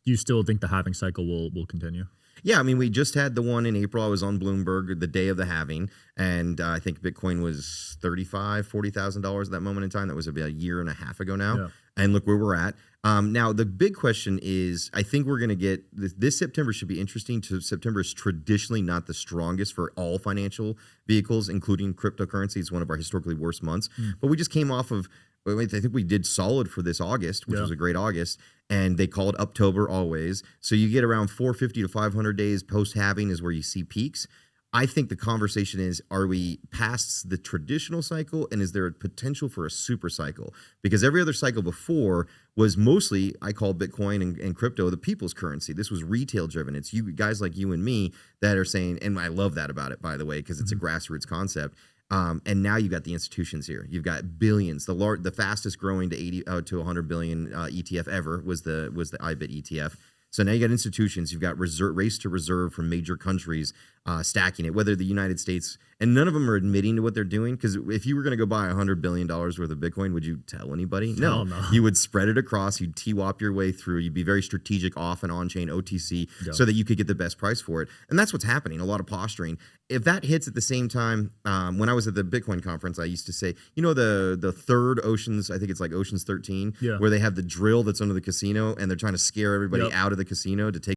Do you still think the halving cycle will continue? Yeah, I mean, we just had the one in April. I was on Bloomberg the day of the halving, and I think Bitcoin was $40,000 at that moment in time. That was about a year and a half ago now. Yeah. And look where we're at. Now, the big question is, I think we're going to get this September should be interesting. September is traditionally not the strongest for all financial vehicles, including cryptocurrency. It's one of our historically worst months. But we just came off of, I think we did solid for this August, which was a great August. And they call it Uptober always. So you get around 450 to 500 days post-halving is where you see peaks. I think the conversation is, are we past the traditional cycle, and is there a potential for a super cycle? Because every other cycle before was mostly, I call Bitcoin and crypto the people's currency. This was retail driven. It's you guys like you and me that are saying, and I love that about it, by the way, because it's a grassroots concept. And now you got the institutions here. You've got billions. The fastest growing to 80 to 100 billion ETF ever was the IBIT ETF. So now you got institutions. You've got race to reserve from major countries stacking it, whether the United States, and none of them are admitting to what they're doing. Because if you were going to go buy $100 billion worth of Bitcoin, would you tell anybody? No. You would spread it across. You'd TWAP your way through. You'd be very strategic off and on chain OTC so that you could get the best price for it. And that's what's happening. A lot of posturing. If that hits at the same time, when I was at the Bitcoin conference, I used to say, you know, the third Oceans, I think it's like Oceans 13, where they have the drill that's under the casino and they're trying to scare everybody out of the casino to take